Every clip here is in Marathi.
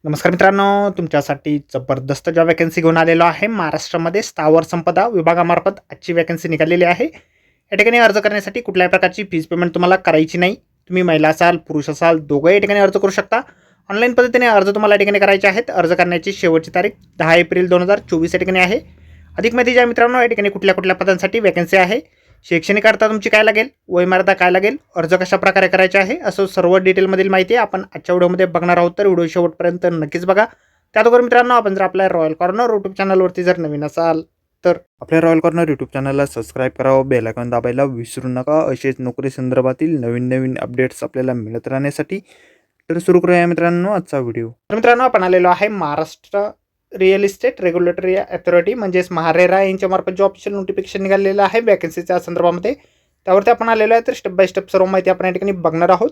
नमस्कार मित्रांनो, तुमच्यासाठी जबरदस्त जॉब वॅकन्सी घेऊन आलेलो आहे. महाराष्ट्रामध्ये स्थावर संपदा विभागामार्फत आजची वॅकन्सी निघालेली आहे. या ठिकाणी अर्ज करण्यासाठी कुठल्याही प्रकारची फीज पेमेंट तुम्हाला करायची नाही. तुम्ही महिला असाल, पुरुष असाल, दोघंही या ठिकाणी अर्ज करू शकता. ऑनलाईन पद्धतीने अर्ज तुम्हाला या ठिकाणी करायचे आहेत. अर्ज करण्याची शेवटची तारीख 10 एप्रिल 2024 या ठिकाणी आहे. अधिक माहिती ज्या मित्रांनो, या ठिकाणी कुठल्या कुठल्या पदांसाठी वॅकन्सी आहे, शैक्षणिक अर्हता तुमची काय लागेल, वयमर्यादा काय लागेल, अर्ज कशा प्रकारे करायचे आहे, असं सर्व डिटेलमधील माहिती आपण आजच्या व्हिडिओमध्ये बघणार आहोत. तर व्हिडिओ शेवटपर्यंत नक्कीच बघा. त्याचबरोबर मित्रांनो, आपण जर आपल्या रॉयल कॉर्नर यूट्यूब चॅनलवरती जर नवीन असाल तर आपल्या रॉयल कॉर्नर यूट्यूब चॅनलला सबस्क्राईब करावं, बेल आयकॉन दाबायला विसरू नका. असेच नोकरी संदर्भातील नवीन नवीन अपडेट्स आपल्याला मिळत राहण्यासाठी. तर सुरू करूया मित्रांनो आजचा व्हिडिओ. तर मित्रांनो, आपण आलेलो आहे Maharashtra real estate regulatory authority म्हणजेच महारेरा यांच्यामार्फत जो ऑफिशियल नोटिफिकेशन निघालेलं आहे वॅकन्सीच्या संदर्भामध्ये, त्यावरती आपण आलेलो आहे. तर स्टेप बाय स्टेप सर्व माहिती आपण या ठिकाणी बघणार आहोत.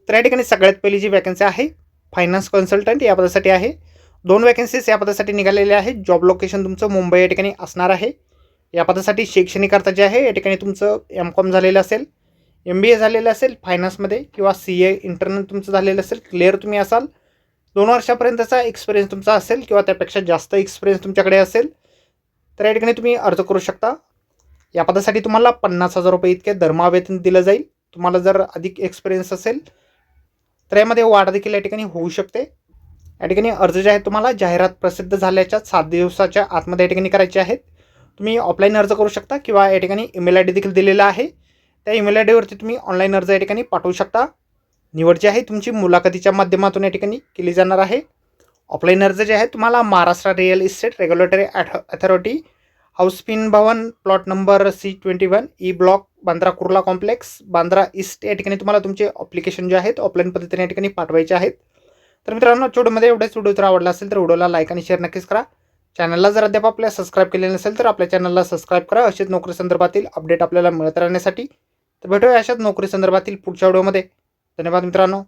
तर या ठिकाणी सगळ्यात पहिली जी वॅकन्सी आहे फायनान्स कन्सल्टंट या पदासाठी आहे. 2 वॅकन्सीज या पदासाठी निघालेल्या आहेत. जॉब लोकेशन तुमचं मुंबई या ठिकाणी असणार आहे. या पदासाठी शैक्षणिक अर्हता जे आहे या ठिकाणी तुमचं M.Com झालेलं असेल, MBA झालेलं असेल फायनान्समध्ये, किंवा CA इंटरनल तुमचं झालेलं असेल, क्लिअर तुम्ही असाल, 2 वर्षापर्यंतचा एक्सपिरियन्स तुमचा असेल किंवा त्यापेक्षा जास्त एक्सपिरियन्स तुमच्याकडे असेल, तर या ठिकाणी तुम्ही अर्ज करू शकता. या पदासाठी तुम्हाला 50,000 रुपये इतके दरमहा दिलं जाईल. तुम्हाला जर अधिक एक्सपिरियन्स असेल तर यामध्ये वाढ देखील या ठिकाणी होऊ शकते. या ठिकाणी अर्ज जे आहे तुम्हाला जाहिरात प्रसिद्ध झाल्याच्या 7 दिवसाच्या आतमध्ये या ठिकाणी करायचे आहेत. तुम्ही ऑफलाईन अर्ज करू शकता किंवा या ठिकाणी ईमेल ID देखील दिलेला आहे. त्या ईमेल ID वरती तुम्ही ऑनलाईन अर्ज या ठिकाणी पाठवू शकता. निवड जी आहे तुमची मुलाखतीच्या माध्यमातून या ठिकाणी केली जाणार आहे. ऑफलाईन अर्ज जे आहे तुम्हाला Maharashtra real estate regulatory authority, Housefin Bhavan, plot number C21 E block, Bandra Kurla complex, Bandra east या ठिकाणी तुम्हाला तुमचे ॲप्लिकेशन जे आहेत ऑफलाईन पद्धतीने या ठिकाणी पाठवायचे आहेत. तर मित्रांनो, व्हिडिओमध्ये एवढेच. व्हिडिओ जर आवडला असेल तर व्हिडिओला लाईक आणि शेअर नक्कीच करा. चॅनलला जर अद्याप आपल्या सबस्क्राईब केले नसेल तर आपल्या चॅनलला सबस्क्राईब करा. असेच नोकरी संदर्भातील अपडेट आपल्याला मिळत राहण्यासाठी. तर भेटूया अशाच नोकरी संदर्भातील पुढच्या व्हिडिओमध्ये. धन्यवाद मित्रांनो.